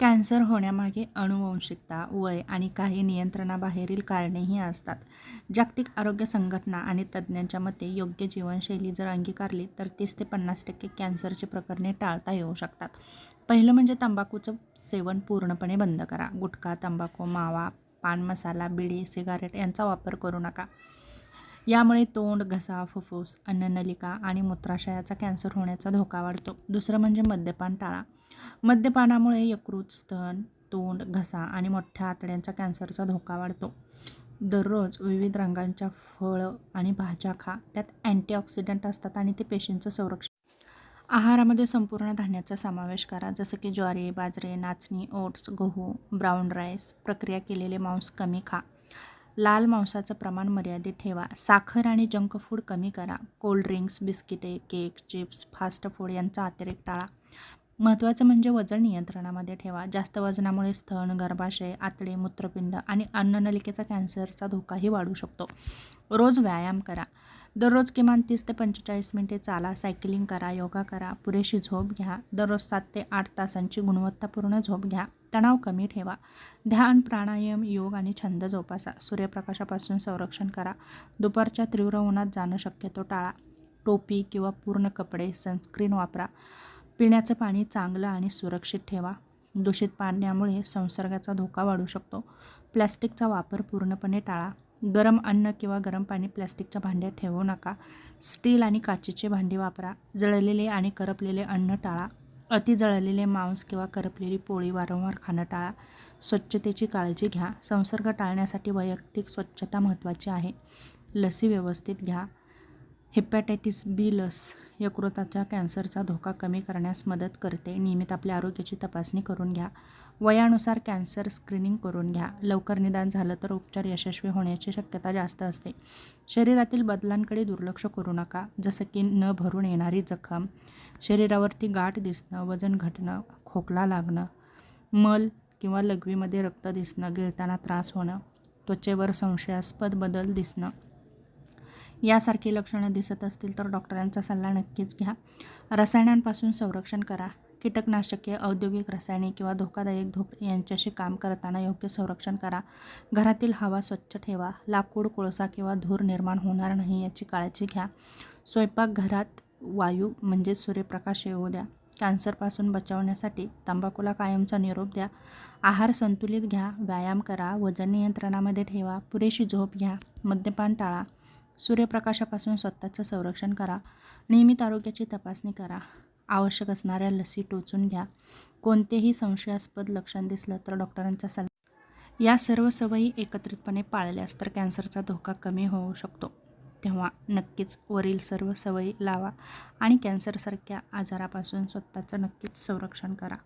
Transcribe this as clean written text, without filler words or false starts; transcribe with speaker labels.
Speaker 1: Cancer होण्यामागे अनुवंशिकता, वय आणि काही नियंत्रणाबाहेरील कारणेही असतात. जागतिक आरोग्य संघटना आणि तज्ज्ञांच्या मते योग्य जीवनशैली जर अंगीकारली तर 30 ते 50% कॅन्सरची प्रकरणे टाळता येऊ शकतात. पहिलं म्हणजे तंबाखूचं सेवन पूर्णपणे बंद करा. गुटखा, तंबाखू, मावा, पान मसाला, बिडी, सिगारेट यांचा वापर करू नका. यामुळे तोंड, घसा, फुफ्फुस, अन्ननलिका आणि मूत्राशयाचा कॅन्सर होण्याचा धोका वाढतो. दुसरं म्हणजे मद्यपान टाळा. मद्यपानामुळे यकृत, स्तन, तोंड, घसा आणि मोठ्या आतड्यांचा कॅन्सरचा धोका वाढतो. दररोज विविध रंगांच्या फळं आणि भाज्या खा. त्यात अँटीऑक्सिडंट असतात आणि ते पेशींचं संरक्षण. आहारामध्ये संपूर्ण धान्याचा समावेश करा, जसं की ज्वारी, बाजरी, नाचणी, ओट्स, गहू, ब्राऊन राईस. प्रक्रिया केलेले मांस कमी खा. लाल मांसाचं प्रमाण मर्यादित ठेवा. साखर आणि जंक फूड कमी करा. कोल्ड ड्रिंक्स, बिस्किटे, केक, चिप्स, फास्ट फूड यांचा अतिरेक टाळा. महत्त्वाचं म्हणजे वजन नियंत्रणामध्ये ठेवा. जास्त वजनामुळे स्तन, गर्भाशय, आतडे, मूत्रपिंड आणि अन्ननलिकेचा कॅन्सरचा धोकाही वाढू शकतो. रोज व्यायाम करा. दररोज किमान 30 ते 45 मिनिटे चाला, सायकलिंग करा, योगा करा. पुरेशी झोप घ्या. दररोज 7 ते 8 तासांची गुणवत्तापूर्ण झोप घ्या. तणाव कमी ठेवा. ध्यान, प्राणायाम, योग आणि छंद जोपासा. सूर्यप्रकाशापासून संरक्षण करा. दुपारच्या तीव्र उन्हात जाणं शक्यतो टाळा. टोपी किंवा पूर्ण कपडे, सनस्क्रीन वापरा. पिण्याचं पाणी चांगलं आणि सुरक्षित ठेवा. दूषित पाण्यामुळे संसर्गाचा धोका वाढू शकतो. प्लॅस्टिकचा वापर पूर्णपणे टाळा. गरम अन्न किंवा गरम पाणी प्लॅस्टिकच्या भांड्यात ठेवू नका. स्टील आणि काचेची भांडी वापरा. जळलेले आणि करपलेले अन्न टाळा. अति जळलेले मांस किंवा करपलेली पोळी वारंवार खाणं टाळा. स्वच्छतेची काळजी घ्या. संसर्ग टाळण्यासाठी वैयक्तिक स्वच्छता महत्त्वाची आहे. लसी व्यवस्थित घ्या. हेपॅटायटिस बी लस यकृताच्या कॅन्सरचा धोका कमी करण्यास मदत करते. नियमित आपल्या आरोग्याची तपासणी करून घ्या. वयानुसार कॅन्सर स्क्रीनिंग करून घ्या. लवकर निदान झालं तर उपचार यशस्वी होण्याची शक्यता जास्त असते. शरीरातील बदलांकडे दुर्लक्ष करू नका, जसं की न भरून येणारी जखम, शरीरावरती गाठ दिसणं, वजन घटणं, खोकला लागणं, मल किंवा लघवीमध्ये रक्त दिसणं, गिळताना त्रास होणं, त्वचेवर संशयास्पद बदल दिसणं. यासारखी लक्षणं दिसत असतील तर डॉक्टरांचा सल्ला नक्कीच घ्या. रसायनांपासून संरक्षण करा. कीटकनाशके, औद्योगिक रसायने किंवा धोकादायक धूर यांच्याशी काम करताना योग्य संरक्षण करा. घरातील हवा स्वच्छ ठेवा. लाकूड, कोळसा किंवा धूर निर्माण होणार नाही याची काळजी घ्या. स्वयंपाकघरात वायू म्हणजे सूर्यप्रकाश येऊ द्या. कॅन्सरपासून बचावण्यासाठी तंबाखूला कायमचा निरोप द्या. आहार संतुलित घ्या. व्यायाम करा. वजन नियंत्रणामध्ये ठेवा. पुरेशी झोप घ्या. मद्यपान टाळा. सूर्यप्रकाशापासून स्वतःचं संरक्षण करा. नियमित आरोग्याची तपासणी करा. आवश्यक असणाऱ्या लसी टोचून घ्या. कोणतेही संशयास्पद लक्षण दिसलं तर डॉक्टरांचा सल्ला. या सर्व सवयी एकत्रितपणे पाळल्यास तर कॅन्सरचा धोका कमी होऊ शकतो. तेव्हा नक्कीच वरील सर्व सवयी लावा आणि कॅन्सरसारख्या आजारापासून स्वतःचं नक्कीच संरक्षण करा.